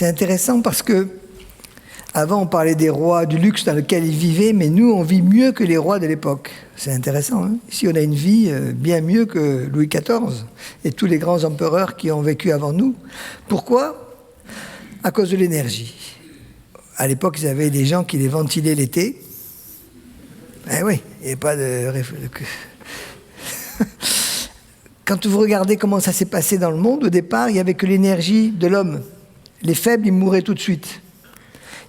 c'est intéressant parce que avant on parlait des rois du luxe dans lequel ils vivaient, mais nous on vit mieux que les rois de l'époque. C'est intéressant, hein. Ici on a une vie bien mieux que Louis XIV et tous les grands empereurs qui ont vécu avant nous. Pourquoi ? À cause de l'énergie. À l'époque, ils avaient des gens qui les ventilaient l'été. Eh oui, il n'y avait pas de... Quand vous regardez comment ça s'est passé dans le monde, au départ, il n'y avait que l'énergie de l'homme. Les faibles, ils mouraient tout de suite.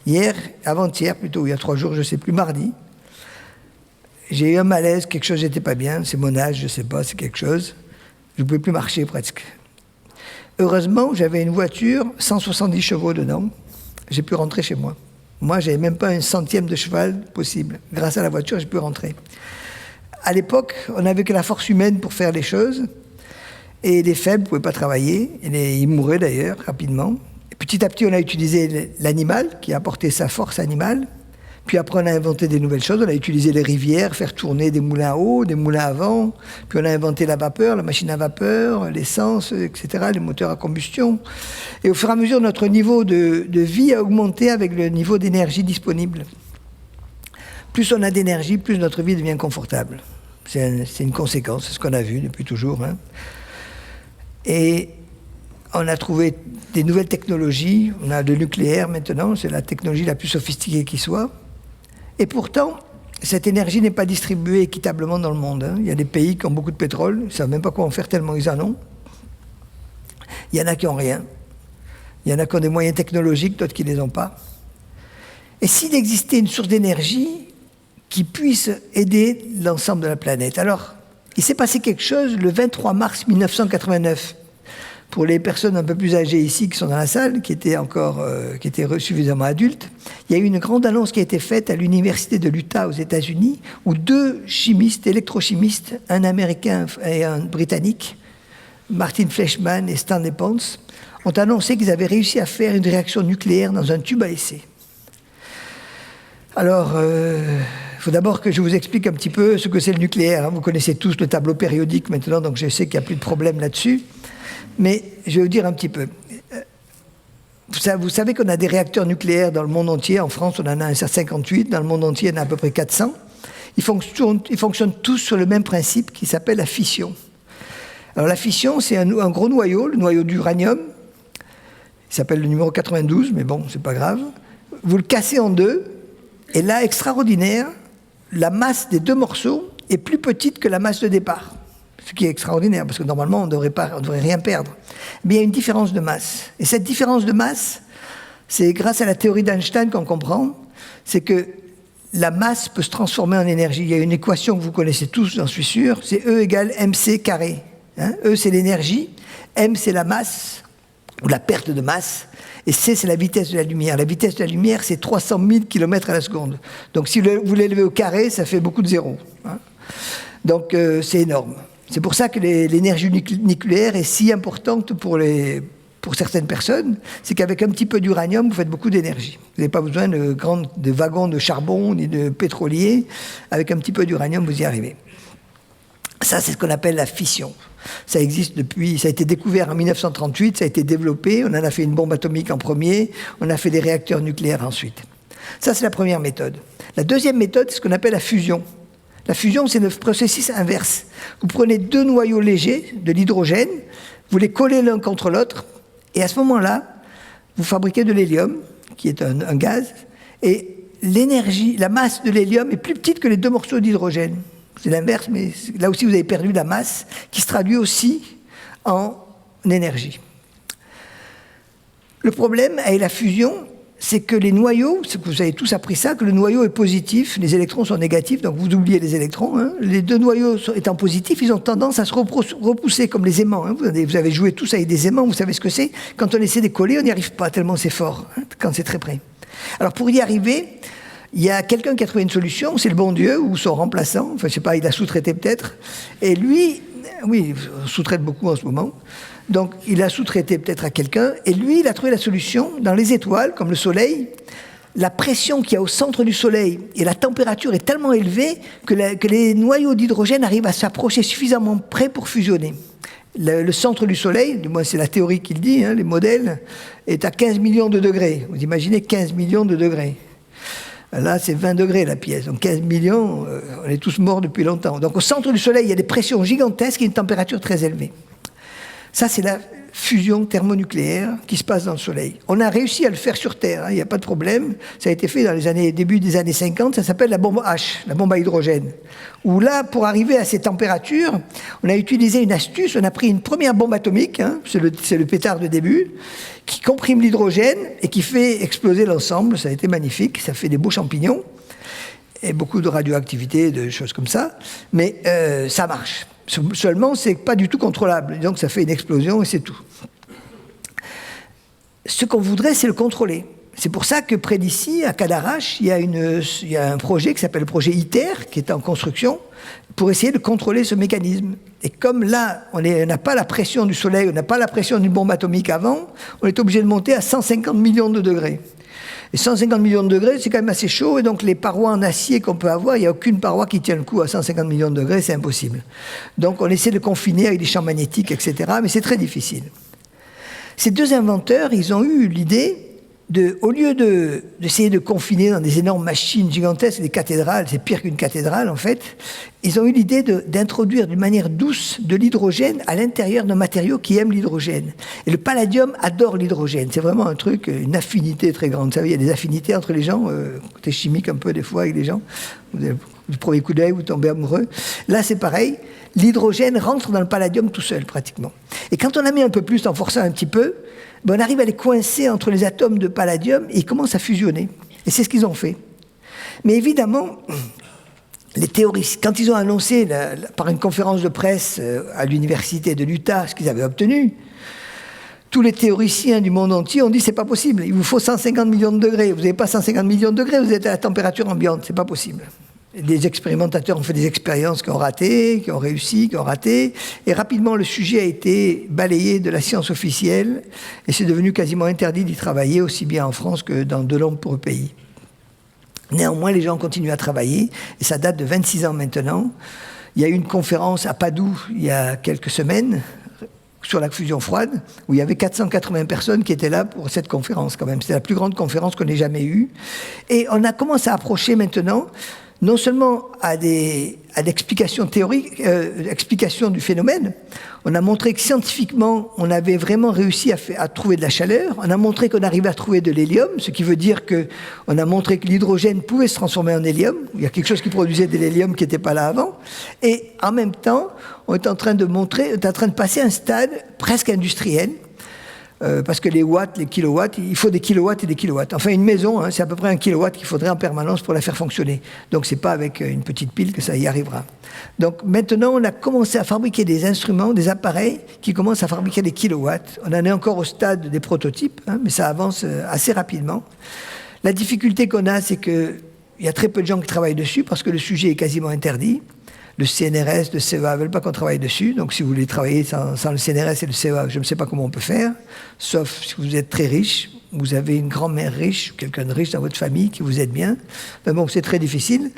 Hier, avant-hier plutôt, il y a 3 jours, je ne sais plus, mardi, j'ai eu un malaise, quelque chose n'était pas bien, c'est mon âge, je ne sais pas, c'est quelque chose. Je ne pouvais plus marcher presque. Heureusement, j'avais une voiture, 170 chevaux dedans, j'ai pu rentrer chez moi. Moi, je n'avais même pas un centième de cheval possible. Grâce à la voiture, j'ai pu rentrer. À l'époque, on n'avait que la force humaine pour faire les choses, et les faibles ne pouvaient pas travailler, et ils mouraient d'ailleurs rapidement. Et petit à petit, on a utilisé l'animal, qui a apporté sa force animale. Puis après, on a inventé des nouvelles choses. On a utilisé les rivières, faire tourner des moulins à eau, des moulins à vent. Puis on a inventé la vapeur, la machine à vapeur, l'essence, etc., les moteurs à combustion. Et au fur et à mesure, notre niveau de vie a augmenté avec le niveau d'énergie disponible. Plus on a d'énergie, plus notre vie devient confortable. C'est une conséquence, c'est ce qu'on a vu depuis toujours, hein. Et on a trouvé des nouvelles technologies. On a le nucléaire maintenant, c'est la technologie la plus sophistiquée qui soit. Et pourtant, cette énergie n'est pas distribuée équitablement dans le monde, hein. Il y a des pays qui ont beaucoup de pétrole, ils ne savent même pas quoi en faire tellement ils en ont. Il y en a qui n'ont rien. Il y en a qui ont des moyens technologiques, d'autres qui ne les ont pas. Et s'il existait une source d'énergie qui puisse aider l'ensemble de la planète. Alors, il s'est passé quelque chose le 23 mars 1989. Pour les personnes un peu plus âgées ici qui sont dans la salle, qui étaient suffisamment adultes, il y a eu une grande annonce qui a été faite à l'université de l'Utah aux États-Unis, où 2 chimistes, électrochimistes, un Américain et un Britannique, Martin Fleischmann et Stanley Pons, ont annoncé qu'ils avaient réussi à faire une réaction nucléaire dans un tube à essai. Alors, il faut d'abord que je vous explique un petit peu ce que c'est le nucléaire, hein. Vous connaissez tous le tableau périodique maintenant, donc je sais qu'il n'y a plus de problème là-dessus. Mais je vais vous dire un petit peu. Vous savez qu'on a des réacteurs nucléaires dans le monde entier. En France, on en a un 58. Dans le monde entier, il y en a à peu près 400. Ils fonctionnent tous sur le même principe qui s'appelle la fission. Alors la fission, c'est un gros noyau, le noyau d'uranium. Il s'appelle le numéro 92, mais bon, c'est pas grave. Vous le cassez en 2. Et là, extraordinaire, la masse des 2 morceaux est plus petite que la masse de départ. Ce qui est extraordinaire, parce que normalement, on ne devrait rien perdre. Mais il y a une différence de masse. Et cette différence de masse, c'est grâce à la théorie d'Einstein qu'on comprend, c'est que la masse peut se transformer en énergie. Il y a une équation que vous connaissez tous, j'en suis sûr, c'est E égale mc carré. Hein, E, c'est l'énergie, m, c'est la masse, ou la perte de masse, et c, c'est la vitesse de la lumière. La vitesse de la lumière, c'est 300 000 km à la seconde. Donc si vous l'élevez au carré, ça fait beaucoup de zéros. Hein. Donc c'est énorme. C'est pour ça que l'énergie nucléaire est si importante pour certaines personnes. C'est qu'avec un petit peu d'uranium, vous faites beaucoup d'énergie. Vous n'avez pas besoin de wagons de charbon ni de pétroliers. Avec un petit peu d'uranium, vous y arrivez. Ça, c'est ce qu'on appelle la fission. Ça existe depuis, ça a été découvert en 1938, ça a été développé. On en a fait une bombe atomique en premier, on a fait des réacteurs nucléaires ensuite. Ça, c'est la première méthode. La deuxième méthode, c'est ce qu'on appelle la fusion. La fusion, c'est le processus inverse. Vous prenez 2 noyaux légers de l'hydrogène, vous les collez l'un contre l'autre, et à ce moment-là, vous fabriquez de l'hélium, qui est un gaz, et l'énergie, la masse de l'hélium est plus petite que les 2 morceaux d'hydrogène. C'est l'inverse, mais là aussi vous avez perdu la masse, qui se traduit aussi en énergie. Le problème avec la fusion, c'est que les noyaux, vous avez tous appris ça, que le noyau est positif, les électrons sont négatifs, donc vous oubliez les électrons. Hein. Les 2 noyaux étant positifs, ils ont tendance à se repousser comme les aimants. Hein. Vous avez joué tous avec des aimants, vous savez ce que c'est. Quand on essaie de coller, on n'y arrive pas tellement c'est fort, hein, quand c'est très près. Alors pour y arriver, il y a quelqu'un qui a trouvé une solution, c'est le bon Dieu, ou son remplaçant, enfin je sais pas, il a sous-traité peut-être. Et lui, oui, on sous-traite beaucoup en ce moment. Donc, il a sous-traité peut-être à quelqu'un, et lui, il a trouvé la solution. Dans les étoiles, comme le Soleil, la pression qu'il y a au centre du Soleil et la température est tellement élevée que les noyaux d'hydrogène arrivent à s'approcher suffisamment près pour fusionner. Le centre du Soleil, du moins c'est la théorie qui le dit, hein, les modèles, est à 15 millions de degrés. Vous imaginez 15 millions de degrés. Là, c'est 20 degrés la pièce. Donc 15 millions, on est tous morts depuis longtemps. Donc au centre du Soleil, il y a des pressions gigantesques et une température très élevée. Ça, c'est la fusion thermonucléaire qui se passe dans le Soleil. On a réussi à le faire sur Terre, hein, il n'y a pas de problème. Ça a été fait dans début des années 50, ça s'appelle la bombe H, la bombe à hydrogène. Où là, pour arriver à ces températures, on a utilisé une astuce, on a pris une première bombe atomique, hein, c'est le pétard de début, qui comprime l'hydrogène et qui fait exploser l'ensemble. Ça a été magnifique, ça fait des beaux champignons et beaucoup de radioactivité, de choses comme ça, mais ça marche. Seulement, c'est pas du tout contrôlable. Donc, ça fait une explosion et c'est tout. Ce qu'on voudrait, c'est le contrôler. C'est pour ça que près d'ici, à Cadarache, il y a un projet qui s'appelle le projet ITER, qui est en construction, pour essayer de contrôler ce mécanisme. Et comme là, on n'a pas la pression du Soleil, on n'a pas la pression d'une bombe atomique avant, on est obligé de monter à 150 millions de degrés. Et 150 millions de degrés, c'est quand même assez chaud, et donc les parois en acier qu'on peut avoir, il n'y a aucune paroi qui tient le coup à 150 millions de degrés, c'est impossible. Donc on essaie de confiner avec des champs magnétiques, etc., mais c'est très difficile. Ces deux inventeurs, ils ont eu l'idée au lieu d'essayer de confiner dans des énormes machines gigantesques, des cathédrales, c'est pire qu'une cathédrale en fait, ils ont eu l'idée d'introduire d'une manière douce de l'hydrogène à l'intérieur d'un matériau qui aime l'hydrogène. Et le palladium adore l'hydrogène, c'est vraiment un truc, une affinité très grande. Vous savez, il y a des affinités entre les gens, côté chimique un peu des fois avec les gens, du premier coup d'œil, vous tombez amoureux. Là c'est pareil, l'hydrogène rentre dans le palladium tout seul pratiquement. Et quand on la met un peu plus en forçant un petit peu, on arrive à les coincer entre les atomes de palladium et ils commencent à fusionner. Et c'est ce qu'ils ont fait. Mais évidemment, les théoristes, quand ils ont annoncé par une conférence de presse à l'université de l'Utah ce qu'ils avaient obtenu, tous les théoriciens du monde entier ont dit c'est pas possible, il vous faut 150 millions de degrés. Vous n'avez pas 150 millions de degrés, vous êtes à la température ambiante, c'est pas possible. Des expérimentateurs ont fait des expériences qui ont raté, qui ont réussi, qui ont raté, et rapidement le sujet a été balayé de la science officielle, et c'est devenu quasiment interdit d'y travailler, aussi bien en France que dans de nombreux pays. Néanmoins, les gens continuent à travailler, et ça date de 26 ans maintenant. Il y a eu une conférence à Padoue il y a quelques semaines, sur la fusion froide, où il y avait 480 personnes qui étaient là pour cette conférence quand même. C'était la plus grande conférence qu'on ait jamais eue. Et on a commencé à approcher maintenant non seulement à l'explication théorique, explication du phénomène. On a montré que scientifiquement, on avait vraiment réussi à trouver de la chaleur. On a montré qu'on arrivait à trouver de l'hélium, ce qui veut dire qu'on a montré que l'hydrogène pouvait se transformer en hélium. Il y a quelque chose qui produisait de l'hélium qui n'était pas là avant. Et en même temps, on est en train de passer à un stade presque industriel. Parce que les watts, les kilowatts, il faut des kilowatts et des kilowatts. Enfin, une maison, hein, c'est à peu près 1 kilowatt qu'il faudrait en permanence pour la faire fonctionner. Donc, c'est pas avec une petite pile que ça y arrivera. Donc, maintenant, on a commencé à fabriquer des instruments, des appareils qui commencent à fabriquer des kilowatts. On en est encore au stade des prototypes, hein, mais ça avance assez rapidement. La difficulté qu'on a, c'est qu'il y a très peu de gens qui travaillent dessus parce que le sujet est quasiment interdit. Le CNRS, le CEA ne veulent pas qu'on travaille dessus. Donc, si vous voulez travailler sans le CNRS et le CEA, je ne sais pas comment on peut faire. Sauf si vous êtes très riche, vous avez une grand-mère riche, quelqu'un de riche dans votre famille qui vous aide bien. Mais bon, c'est très difficile.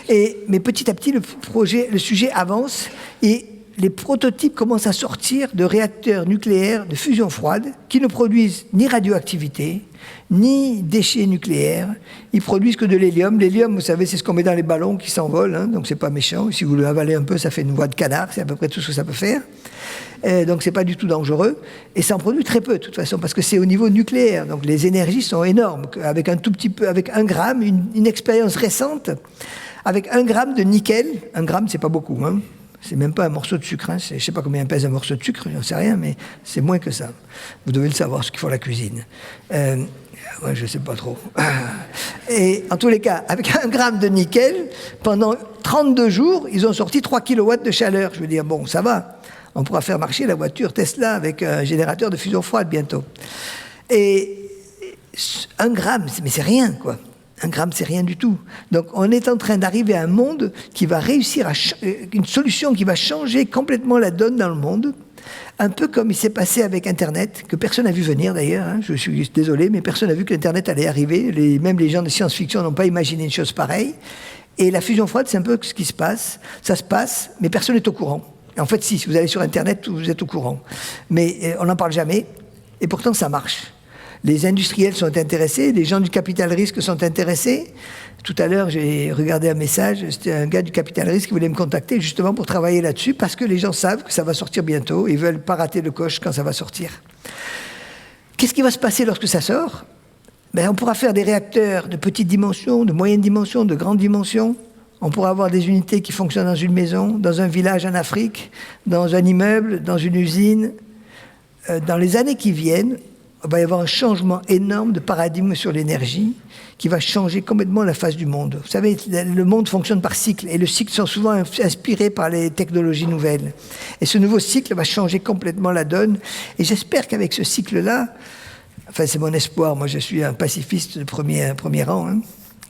Mais petit à petit, le sujet avance et les prototypes commencent à sortir de réacteurs nucléaires de fusion froide qui ne produisent ni radioactivité, ni déchets nucléaires. Ils produisent que de l'hélium. L'hélium, vous savez, c'est ce qu'on met dans les ballons qui s'envolent, hein, donc c'est pas méchant. Si vous le avalez un peu, ça fait une voix de canard, c'est à peu près tout ce que ça peut faire. Donc c'est pas du tout dangereux. Et ça en produit très peu, de toute façon, parce que c'est au niveau nucléaire. Donc les énergies sont énormes. Avec un tout petit peu, avec 1 gramme, une expérience récente, avec 1 gramme de nickel, 1 gramme, c'est pas beaucoup, hein. C'est même pas un morceau de sucre, hein. Je ne sais pas combien pèse un morceau de sucre, j'en sais rien, mais c'est moins que ça. Vous devez le savoir, ce qu'il faut à la cuisine. Ouais, je ne sais pas trop. Et en tous les cas, avec 1 gramme de nickel, pendant 32 jours, ils ont sorti 3 kilowatts de chaleur. Je veux dire, bon, ça va. On pourra faire marcher la voiture Tesla avec un générateur de fusion froide bientôt. Et 1 gramme, mais c'est rien, quoi. 1 gramme, c'est rien du tout. Donc, on est en train d'arriver à un monde qui va réussir une solution qui va changer complètement la donne dans le monde. Un peu comme il s'est passé avec Internet, que personne n'a vu venir d'ailleurs. Hein, je suis désolé, mais personne n'a vu que l'Internet allait arriver. Même les gens de science-fiction n'ont pas imaginé une chose pareille. Et la fusion froide, c'est un peu ce qui se passe. Ça se passe, mais personne n'est au courant. En fait, si vous allez sur Internet, vous êtes au courant. Mais on n'en parle jamais, et pourtant ça marche. Les industriels sont intéressés, les gens du capital risque sont intéressés. Tout à l'heure, j'ai regardé un message, c'était un gars du capital risque qui voulait me contacter justement pour travailler là-dessus, parce que les gens savent que ça va sortir bientôt, ils ne veulent pas rater le coche quand ça va sortir. Qu'est-ce qui va se passer lorsque ça sort ? On pourra faire des réacteurs de petites dimensions, de moyennes dimensions, de grandes dimensions. On pourra avoir des unités qui fonctionnent dans une maison, dans un village en Afrique, dans un immeuble, dans une usine. Dans les années qui viennent, il va y avoir un changement énorme de paradigme sur l'énergie qui va changer complètement la face du monde. Vous savez, le monde fonctionne par cycle et le cycle sont souvent inspirés par les technologies nouvelles. Et ce nouveau cycle va changer complètement la donne. Et j'espère qu'avec ce cycle-là, enfin c'est mon espoir, moi je suis un pacifiste de premier rang, hein.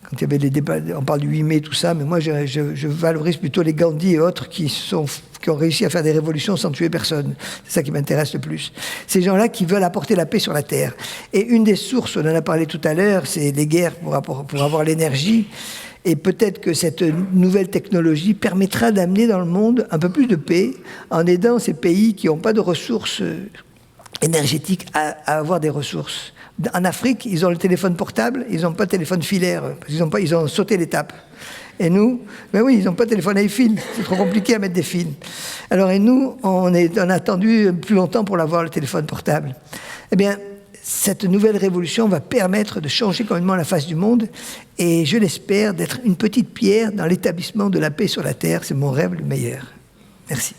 Quand il y avait les débats, on parle du 8 mai, tout ça, mais moi je valorise plutôt les Gandhi et autres qui ont réussi à faire des révolutions sans tuer personne. C'est ça qui m'intéresse le plus. Ces gens-là qui veulent apporter la paix sur la Terre. Et une des sources, on en a parlé tout à l'heure, c'est les guerres pour avoir l'énergie. Et peut-être que cette nouvelle technologie permettra d'amener dans le monde un peu plus de paix en aidant ces pays qui n'ont pas de ressources énergétiques à avoir des ressources. En Afrique, ils ont le téléphone portable, ils n'ont pas de téléphone filaire, parce qu'ils ont sauté l'étape. Et nous, ben oui, ils n'ont pas de téléphone avec fil, c'est trop compliqué à mettre des fils. Alors, et nous, on a attendu plus longtemps pour l'avoir, le téléphone portable. Eh bien, cette nouvelle révolution va permettre de changer complètement la face du monde, et je l'espère d'être une petite pierre dans l'établissement de la paix sur la Terre. C'est mon rêve le meilleur. Merci.